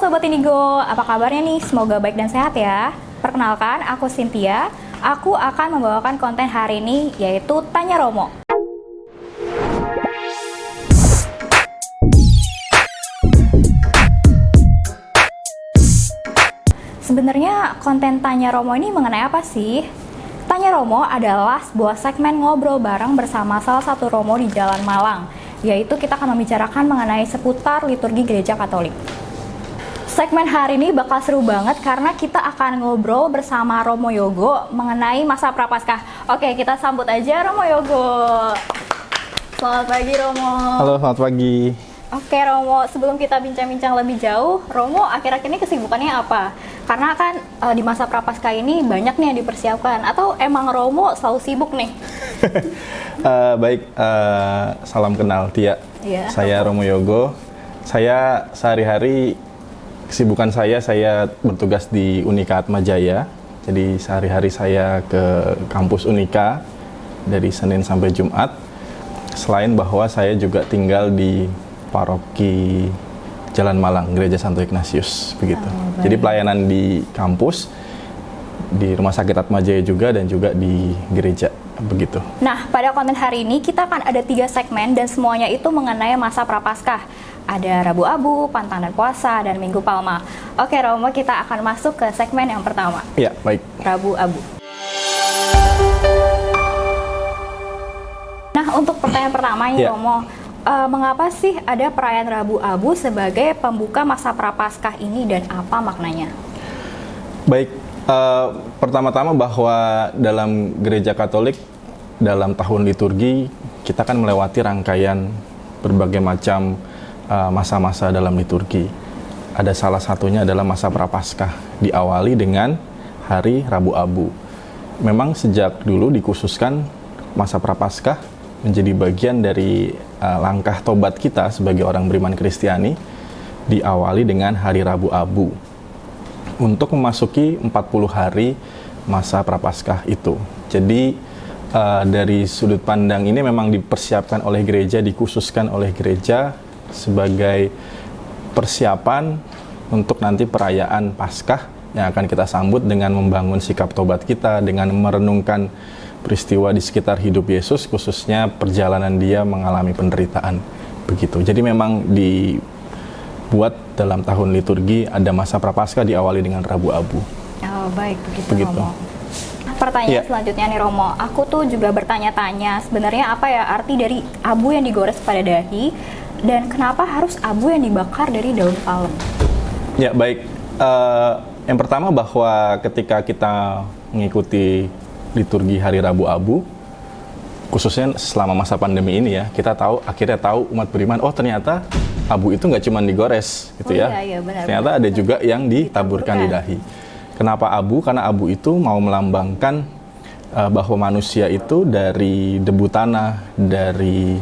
Sobat Indigo, apa kabarnya nih? Semoga baik dan sehat ya. Perkenalkan, aku Cynthia. Aku akan membawakan konten hari ini, yaitu Tanya Romo. Sebenarnya konten Tanya Romo ini mengenai apa sih? Tanya Romo adalah sebuah segmen ngobrol bareng bersama salah satu Romo di Jalan Malang, yaitu kita akan membicarakan mengenai seputar liturgi Gereja Katolik. Segmen hari ini bakal seru banget karena kita akan ngobrol bersama Romo Yogo mengenai masa Prapaskah. Oke, kita sambut aja Romo Yogo. Selamat pagi Romo. Halo, selamat pagi. Oke Romo, sebelum kita bincang-bincang lebih jauh, Romo akhir-akhir ini kesibukannya apa? Karena kan di masa Prapaskah ini banyak nih yang dipersiapkan, atau emang Romo selalu sibuk nih? Baik, salam kenal Tia. Iya. Saya Romo Yogo. Saya sehari-hari kesibukan saya bertugas di Unika Atmajaya. Jadi sehari-hari saya ke kampus Unika dari Senin sampai Jumat. Selain bahwa saya juga tinggal di Paroki Jalan Malang, Gereja Santo Ignatius, begitu. Jadi pelayanan di kampus, di Rumah Sakit Atmajaya juga, dan juga di gereja, begitu. Nah, pada konten hari ini kita akan ada 3 segmen dan semuanya itu mengenai masa Prapaskah. Ada Rabu Abu, Pantang dan Puasa, dan Minggu Palma. Oke Romo, kita akan masuk ke segmen yang pertama. Ya, baik. Rabu Abu. Nah, untuk pertanyaan pertama nih Romo, mengapa sih ada perayaan Rabu Abu sebagai pembuka masa Prapaskah ini dan apa maknanya? Baik, pertama-tama bahwa dalam Gereja Katolik, dalam tahun liturgi, kita kan melewati rangkaian berbagai macam masa-masa dalam liturgi. Ada salah satunya adalah masa Prapaskah, diawali dengan hari Rabu Abu. Memang sejak dulu dikhususkan masa Prapaskah menjadi bagian dari langkah tobat kita sebagai orang beriman Kristiani, diawali dengan hari Rabu Abu untuk memasuki 40 hari masa Prapaskah itu. Jadi dari sudut pandang ini memang dipersiapkan oleh gereja, dikhususkan oleh gereja sebagai persiapan untuk nanti perayaan Paskah yang akan kita sambut dengan membangun sikap tobat kita, dengan merenungkan peristiwa di sekitar hidup Yesus, khususnya perjalanan dia mengalami penderitaan, begitu. Jadi memang dibuat dalam tahun liturgi ada masa Prapaskah diawali dengan Rabu Abu. Oh baik, begitu. Romo. Pertanyaan selanjutnya nih Romo, aku tuh juga bertanya-tanya sebenarnya apa ya arti dari abu yang digores pada dahi dan kenapa harus abu yang dibakar dari daun palem? Ya baik, yang pertama bahwa ketika kita mengikuti liturgi hari Rabu Abu, khususnya selama masa pandemi ini ya, kita akhirnya tahu umat beriman, oh ternyata abu itu nggak cuma digores gitu ya, iya, benar, ternyata ada juga yang ditaburkan di dahi. Kenapa abu? Karena abu itu mau melambangkan bahwa manusia itu dari debu tanah, dari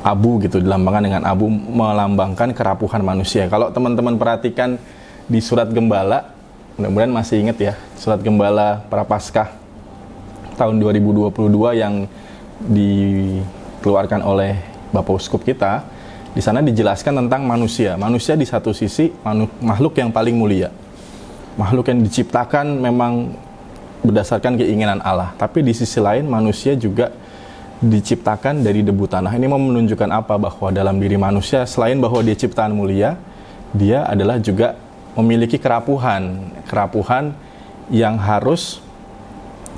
abu gitu, dilambangkan dengan abu, melambangkan kerapuhan manusia. Kalau teman-teman perhatikan di surat Gembala, mudah-mudahan masih ingat ya, surat Gembala Prapaskah tahun 2022 yang dikeluarkan oleh Bapak Uskup kita, di sana dijelaskan tentang manusia. Manusia di satu sisi makhluk yang paling mulia, makhluk yang diciptakan memang berdasarkan keinginan Allah. Tapi di sisi lain manusia juga diciptakan dari debu tanah. Ini mau menunjukkan apa? Bahwa dalam diri manusia selain bahwa dia ciptaan mulia, dia adalah juga memiliki kerapuhan yang harus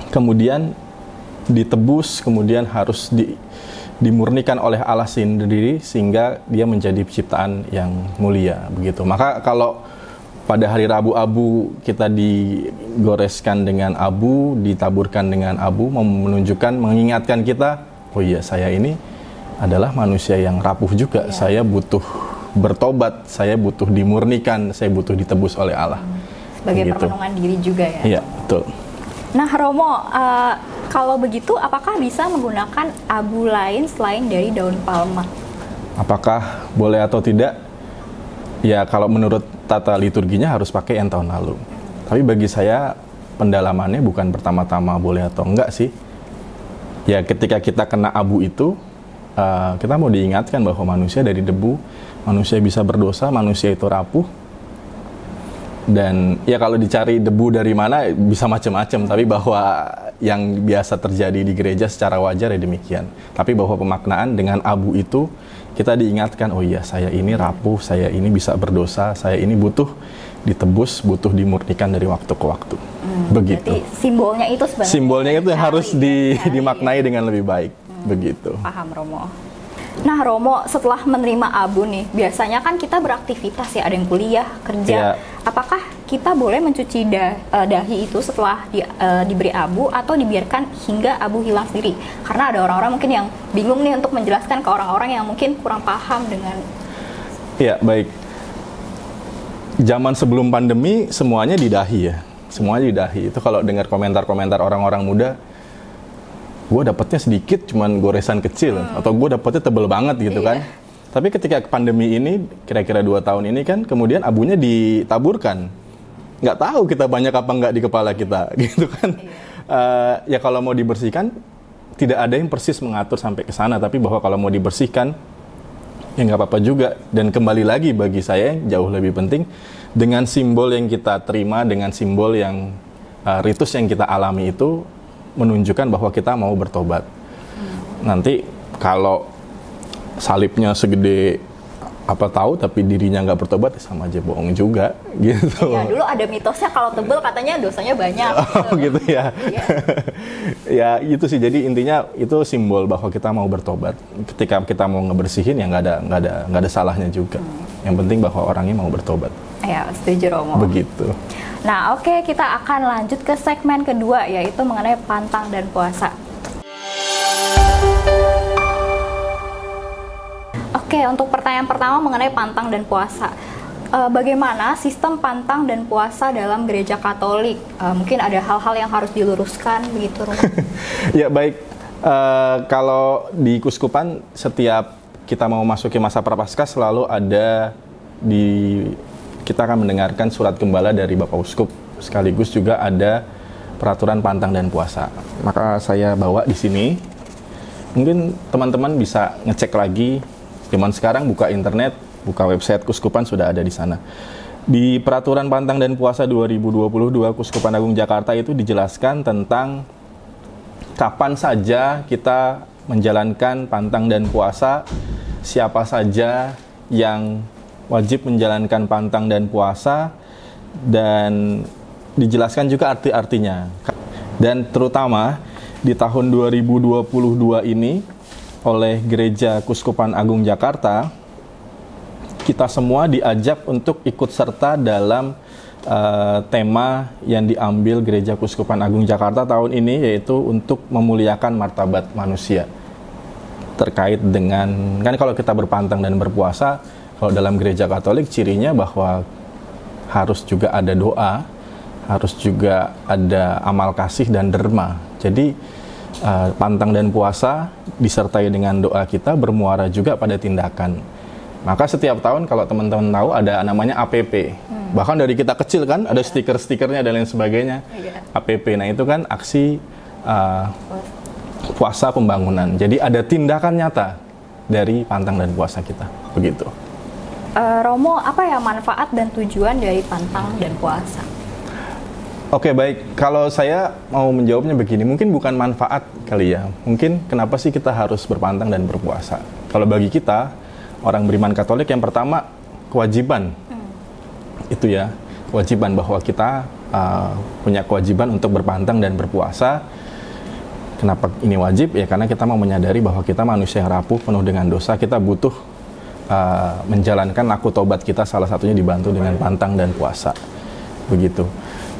kemudian ditebus, kemudian harus dimurnikan oleh Allah sendiri sehingga dia menjadi ciptaan yang mulia, begitu. Maka kalau pada hari Rabu Abu kita digoreskan dengan abu, ditaburkan dengan abu, menunjukkan, mengingatkan kita, oh iya saya ini adalah manusia yang rapuh juga, saya butuh bertobat, saya butuh dimurnikan, saya butuh ditebus oleh Allah. Sebagai perlindungan diri juga ya? Iya, betul. Nah Romo, kalau begitu apakah bisa menggunakan abu lain selain dari daun palma? Apakah boleh atau tidak? Ya kalau menurut tata liturginya harus pakai yang tahun lalu. Tapi bagi saya pendalamannya bukan pertama-tama boleh atau enggak sih. Ya ketika kita kena abu itu, kita mau diingatkan bahwa manusia dari debu, manusia bisa berdosa, manusia itu rapuh, Dan ya kalau dicari debu dari mana bisa macam-macam, tapi bahwa yang biasa terjadi di gereja secara wajar ya demikian. Tapi bahwa pemaknaan dengan abu itu kita diingatkan, oh iya saya ini rapuh, saya ini bisa berdosa, saya ini butuh ditebus, butuh dimurnikan dari waktu ke waktu. Begitu. Berarti simbolnya itu sebenarnya. Simbolnya itu yang harus dimaknai dengan lebih baik. Begitu. Paham Romo. Nah Romo, setelah menerima abu nih, biasanya kan kita beraktivitas ya, ada yang kuliah, kerja. Ya. Apakah kita boleh mencuci dahi itu setelah diberi abu atau dibiarkan hingga abu hilang sendiri? Karena ada orang-orang mungkin yang bingung nih untuk menjelaskan ke orang-orang yang mungkin kurang paham dengan... Ya, baik. Zaman sebelum pandemi semuanya di dahi ya. Semuanya di dahi. Itu kalau dengar komentar-komentar orang-orang muda, gue dapetnya sedikit, cuman goresan kecil, atau gue dapetnya tebel banget gitu kan. Tapi ketika pandemi ini, kira-kira 2 tahun ini kan, kemudian abunya ditaburkan. Nggak tahu kita banyak apa nggak di kepala kita, gitu kan. Ya kalau mau dibersihkan, tidak ada yang persis mengatur sampai ke sana, tapi bahwa kalau mau dibersihkan, ya nggak apa-apa juga. Dan kembali lagi bagi saya yang jauh lebih penting, dengan simbol yang kita terima, dengan simbol yang ritus yang kita alami itu, menunjukkan bahwa kita mau bertobat. Nanti kalau salibnya segede apa tahu tapi dirinya nggak bertobat, sama aja bohong juga gitu. Iya, dulu ada mitosnya kalau tebel katanya dosanya banyak. Oh gitu ya. Ya itu sih, jadi intinya itu simbol bahwa kita mau bertobat. Ketika kita mau ngebersihin ya nggak ada salahnya juga. Yang penting bahwa orangnya mau bertobat. Ya, setuju Romo. Begitu. Nah, oke, kita akan lanjut ke segmen kedua, yaitu mengenai pantang dan puasa. Oke, untuk pertanyaan pertama mengenai pantang dan puasa. Bagaimana sistem pantang dan puasa dalam gereja Katolik? Mungkin ada hal-hal yang harus diluruskan, begitu, Romo? Ya, baik. Kalau di Kuskupan, setiap kita mau masuki masa Prapaskah selalu ada kita akan mendengarkan surat gembala dari Bapak Uskup, sekaligus juga ada peraturan pantang dan puasa. Maka saya bawa di sini. Mungkin teman-teman bisa ngecek lagi. Zaman sekarang buka internet, buka website Kuskupan sudah ada di sana. Di peraturan pantang dan puasa 2022 Kuskupan Agung Jakarta itu dijelaskan tentang kapan saja kita menjalankan pantang dan puasa, siapa saja yang wajib menjalankan pantang dan puasa, dan dijelaskan juga arti-artinya. Dan terutama di tahun 2022 ini oleh Gereja Kuskupan Agung Jakarta, kita semua diajak untuk ikut serta dalam tema yang diambil Gereja Kuskupan Agung Jakarta tahun ini, yaitu untuk memuliakan martabat manusia. Terkait dengan, kan kalau kita berpantang dan berpuasa, kalau dalam gereja Katolik cirinya bahwa harus juga ada doa, harus juga ada amal kasih dan derma. Jadi pantang dan puasa disertai dengan doa kita bermuara juga pada tindakan. Maka setiap tahun kalau teman-teman tahu ada namanya APP. Bahkan dari kita kecil kan ada stiker-stikernya dan lain sebagainya. APP, nah itu kan aksi puasa pembangunan. Jadi ada tindakan nyata dari pantang dan puasa kita. Begitu. Romo, apa ya manfaat dan tujuan dari pantang dan puasa? Oke, baik. Kalau saya mau menjawabnya begini, mungkin bukan manfaat kali ya. Mungkin kenapa sih kita harus berpantang dan berpuasa? Kalau bagi kita, orang beriman Katolik, yang pertama kewajiban. Itu ya, kewajiban bahwa kita punya kewajiban untuk berpantang dan berpuasa. Kenapa ini wajib? Ya karena kita mau menyadari bahwa kita manusia yang rapuh, penuh dengan dosa, kita butuh menjalankan laku tobat kita, salah satunya dibantu dengan pantang dan puasa. Begitu.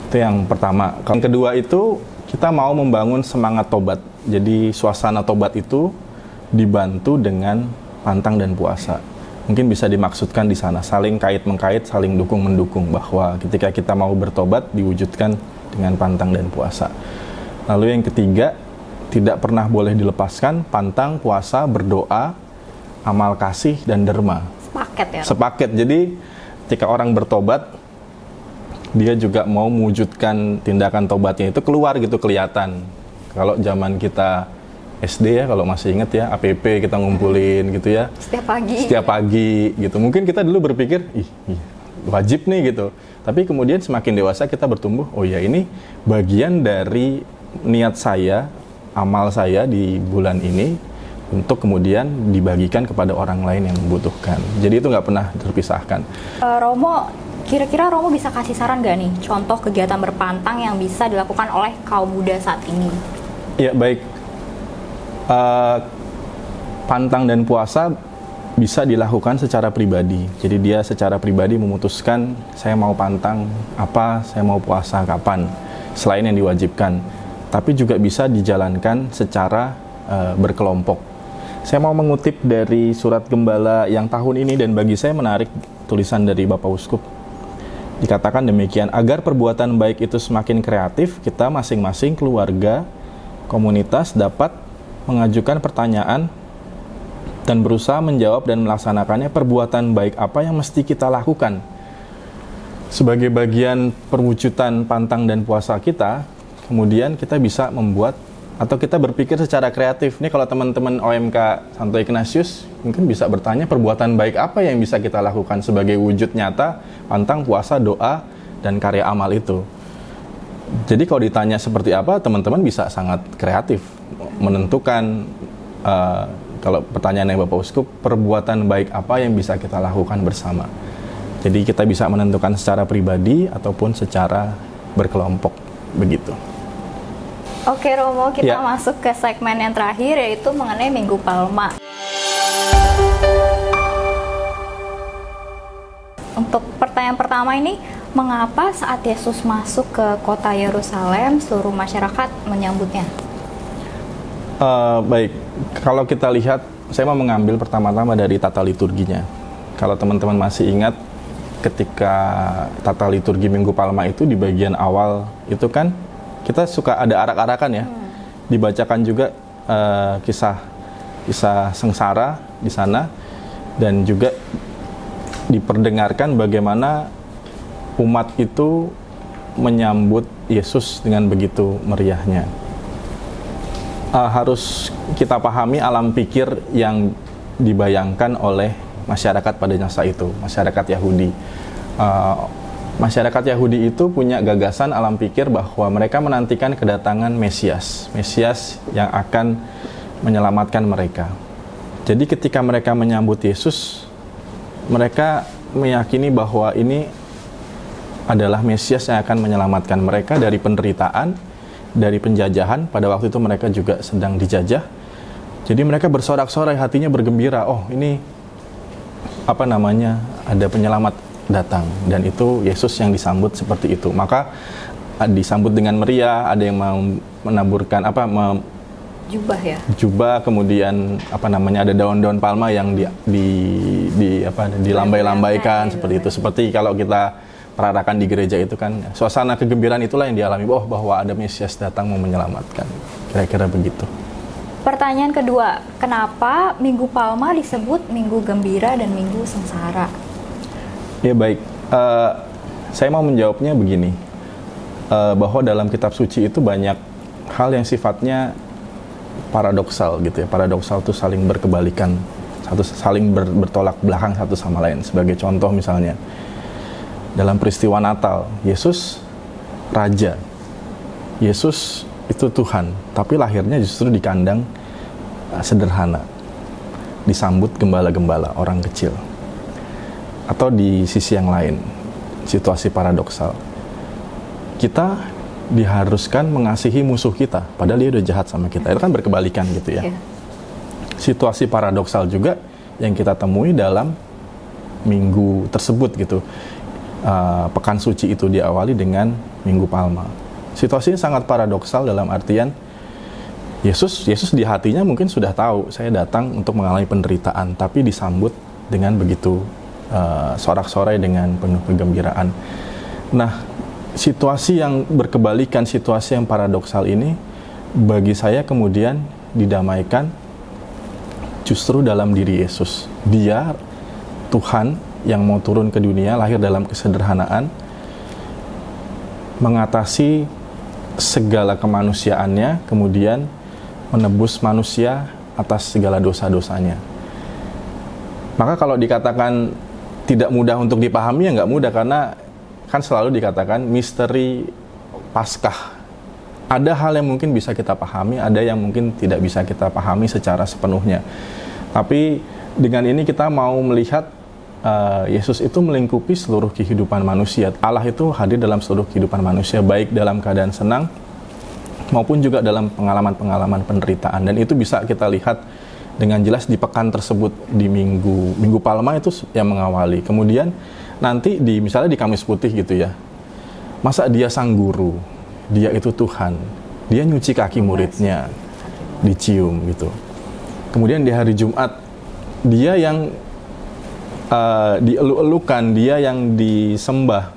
Itu yang pertama. Yang kedua itu kita mau membangun semangat tobat. Jadi suasana tobat itu dibantu dengan pantang dan puasa. Mungkin bisa dimaksudkan di sana saling kait-mengkait, saling dukung-mendukung, bahwa ketika kita mau bertobat diwujudkan dengan pantang dan puasa. Lalu yang ketiga, tidak pernah boleh dilepaskan pantang, puasa, berdoa, amal kasih, dan derma. Sepaket ya? Sepaket. Jadi ketika orang bertobat, dia juga mau mewujudkan tindakan tobatnya itu keluar gitu, kelihatan. Kalau zaman kita SD ya, kalau masih ingat ya, APP kita ngumpulin gitu ya. Setiap pagi. Setiap pagi gitu. Mungkin kita dulu berpikir, ih wajib nih gitu. Tapi kemudian semakin dewasa kita bertumbuh, oh ya ini bagian dari niat saya, amal saya di bulan ini untuk kemudian dibagikan kepada orang lain yang membutuhkan. Jadi itu nggak pernah terpisahkan. Romo, kira-kira Romo bisa kasih saran nggak nih contoh kegiatan berpantang yang bisa dilakukan oleh kaum muda saat ini? Ya baik, pantang dan puasa bisa dilakukan secara pribadi. Jadi dia secara pribadi memutuskan saya mau pantang apa, saya mau puasa kapan, selain yang diwajibkan. Tapi juga bisa dijalankan secara berkelompok. Saya mau mengutip dari surat gembala yang tahun ini dan bagi saya menarik, tulisan dari Bapak Uskup. Dikatakan demikian, agar perbuatan baik itu semakin kreatif, kita masing-masing keluarga, komunitas dapat mengajukan pertanyaan dan berusaha menjawab dan melaksanakannya. Perbuatan baik apa yang mesti kita lakukan sebagai bagian perwujudan pantang dan puasa kita. Kemudian kita bisa membuat atau kita berpikir secara kreatif. Ini kalau teman-teman OMK Santo Ignatius mungkin bisa bertanya, perbuatan baik apa yang bisa kita lakukan sebagai wujud nyata pantang, puasa, doa, dan karya amal itu. Jadi kalau ditanya seperti apa, teman-teman bisa sangat kreatif menentukan. Kalau pertanyaan yang Bapak Uskup, perbuatan baik apa yang bisa kita lakukan bersama. Jadi kita bisa menentukan secara pribadi ataupun secara berkelompok, begitu. Oke Romo, kita masuk ke segmen yang terakhir, yaitu mengenai Minggu Palma. Untuk pertanyaan pertama ini, mengapa saat Yesus masuk ke kota Yerusalem, seluruh masyarakat menyambutnya? Baik, kalau kita lihat, saya mau mengambil pertama-tama dari tata liturginya. Kalau teman-teman masih ingat, ketika tata liturgi Minggu Palma itu di bagian awal itu kan kita suka ada arak-arakan ya. Dibacakan juga kisah sengsara di sana, dan juga diperdengarkan bagaimana umat itu menyambut Yesus dengan begitu meriahnya. Harus kita pahami alam pikir yang dibayangkan oleh masyarakat pada masa itu, masyarakat Yahudi. Masyarakat Yahudi itu punya gagasan alam pikir bahwa mereka menantikan kedatangan Mesias yang akan menyelamatkan mereka. Jadi ketika mereka menyambut Yesus, mereka meyakini bahwa ini adalah Mesias yang akan menyelamatkan mereka dari penderitaan, dari penjajahan. Pada waktu itu mereka juga sedang dijajah. Jadi mereka bersorak-sorai, hatinya bergembira. Oh, ini ada penyelamat datang, dan itu Yesus yang disambut seperti itu. Maka disambut dengan meriah. Ada yang mau menaburkan jubah ya. Jubah, kemudian ada daun-daun palma yang dilambai-lambaikan seperti itu. Seperti kalau kita perarakan di gereja itu kan, suasana kegembiraan itulah yang dialami, bahwa ada Mesias datang mau menyelamatkan. Kira-kira begitu. Pertanyaan kedua, kenapa Minggu Palma disebut Minggu Gembira dan Minggu Sengsara? Ya baik, saya mau menjawabnya begini, bahwa dalam kitab suci itu banyak hal yang sifatnya paradoksal gitu ya. Paradoksal itu saling berkebalikan, saling bertolak belakang satu sama lain. Sebagai contoh misalnya, dalam peristiwa Natal, Yesus Raja, Yesus itu Tuhan, tapi lahirnya justru di kandang sederhana, disambut gembala-gembala, orang kecil. Atau di sisi yang lain, situasi paradoksal, kita diharuskan mengasihi musuh kita, padahal dia udah jahat sama kita. Itu kan berkebalikan gitu ya. Situasi paradoksal juga yang kita temui dalam minggu tersebut gitu. Pekan suci itu diawali dengan Minggu Palma. Situasi ini sangat paradoksal dalam artian Yesus di hatinya mungkin sudah tahu saya datang untuk mengalami penderitaan, tapi disambut dengan begitu sorak-sorai dengan penuh kegembiraan. Nah, situasi yang berkebalikan, situasi yang paradoksal ini bagi saya kemudian didamaikan justru dalam diri Yesus. Dia Tuhan yang mau turun ke dunia, lahir dalam kesederhanaan, mengatasi segala kemanusiaannya, kemudian menebus manusia atas segala dosa-dosanya. Maka kalau dikatakan tidak mudah untuk dipahami, ya nggak mudah, karena kan selalu dikatakan misteri Paskah. Ada hal yang mungkin bisa kita pahami, ada yang mungkin tidak bisa kita pahami secara sepenuhnya. Tapi dengan ini kita mau melihat Yesus itu melingkupi seluruh kehidupan manusia. Allah itu hadir dalam seluruh kehidupan manusia, baik dalam keadaan senang maupun juga dalam pengalaman-pengalaman penderitaan. Dan itu bisa kita lihat dengan jelas di pekan tersebut, di Minggu Palma itu yang mengawali. Kemudian nanti misalnya di Kamis Putih gitu ya, masa dia sang guru, dia itu Tuhan, dia nyuci kaki muridnya, dicium gitu. Kemudian di hari Jumat, dia yang dieluk-elukan, dia yang disembah,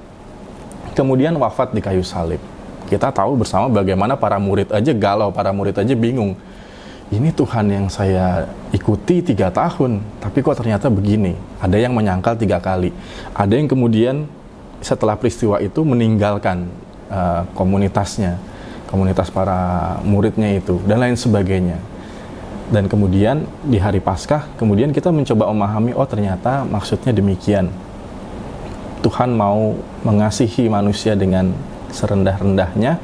kemudian wafat di kayu salib. Kita tahu bersama bagaimana para murid aja galau, para murid aja bingung. Ini Tuhan yang saya ikuti 3 tahun, tapi kok ternyata begini. Ada yang menyangkal 3 kali. Ada yang kemudian setelah peristiwa itu meninggalkan komunitasnya, komunitas para muridnya itu, dan lain sebagainya. Dan kemudian di hari Paskah, kemudian kita mencoba memahami, oh ternyata maksudnya demikian. Tuhan mau mengasihi manusia dengan serendah-rendahnya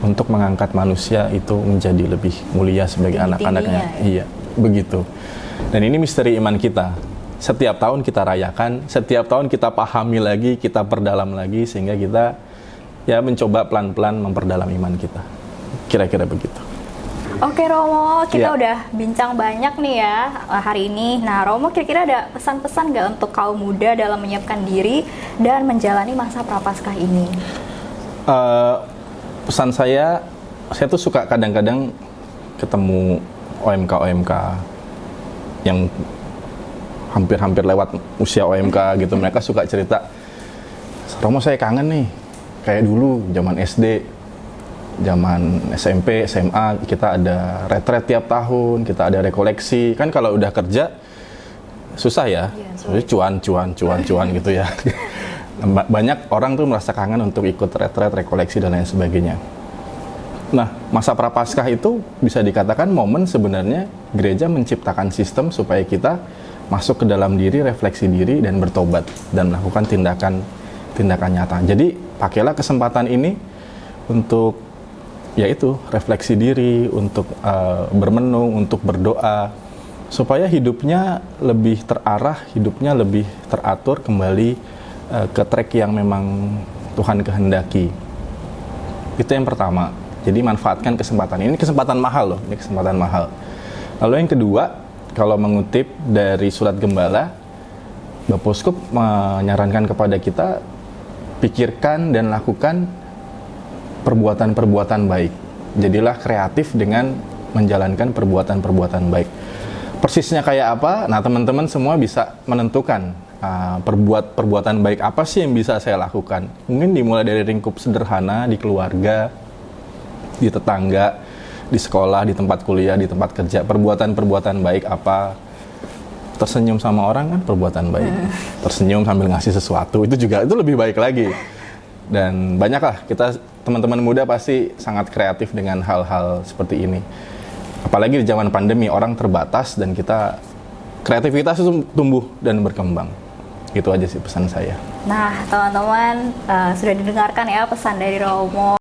untuk mengangkat manusia itu menjadi lebih mulia sebagai anak-anaknya. Iya, begitu. Dan ini misteri iman kita. Setiap tahun kita rayakan, setiap tahun kita pahami lagi, kita perdalam lagi, sehingga kita ya mencoba pelan-pelan memperdalam iman kita. Kira-kira begitu. Oke Romo, kita udah bincang banyak nih ya hari ini. Nah Romo, kira-kira ada pesan-pesan nggak untuk kaum muda dalam menyiapkan diri dan menjalani masa Prapaskah ini? Pesan saya tuh suka kadang-kadang ketemu OMK yang hampir-hampir lewat usia OMK gitu. Mereka suka cerita, Romo saya kangen nih, kayak dulu zaman SD, zaman SMP, SMA, kita ada retret tiap tahun, kita ada rekoleksi. Kan kalau udah kerja susah ya, cuan gitu ya. Banyak orang tuh merasa kangen untuk ikut retret, rekoleksi dan lain sebagainya. Nah, masa Prapaskah itu bisa dikatakan momen sebenarnya gereja menciptakan sistem supaya kita masuk ke dalam diri, refleksi diri, dan bertobat dan melakukan tindakan nyata. Jadi pakailah kesempatan ini untuk yaitu refleksi diri, untuk bermenung, untuk berdoa, supaya hidupnya lebih terarah, hidupnya lebih teratur kembali ke track yang memang Tuhan kehendaki. Itu yang pertama. Jadi manfaatkan kesempatan ini. Kesempatan mahal loh, ini kesempatan mahal. Lalu yang kedua, kalau mengutip dari surat Gembala, Bapak Uskup menyarankan kepada kita, pikirkan dan lakukan perbuatan-perbuatan baik. Jadilah kreatif dengan menjalankan perbuatan-perbuatan baik. Persisnya kayak apa? Nah, teman-teman semua bisa menentukan perbuatan baik apa sih yang bisa saya lakukan. Mungkin dimulai dari lingkup sederhana, di keluarga, di tetangga, di sekolah, di tempat kuliah, di tempat kerja. Perbuatan-perbuatan baik apa? Tersenyum sama orang kan perbuatan baik. Tersenyum sambil ngasih sesuatu, itu lebih baik lagi. Dan banyaklah kita, teman-teman muda pasti sangat kreatif dengan hal-hal seperti ini. Apalagi di zaman pandemi, orang terbatas dan kita kreativitas itu tumbuh dan berkembang. Itu aja sih pesan saya. Nah, teman-teman sudah didengarkan ya pesan dari Romo.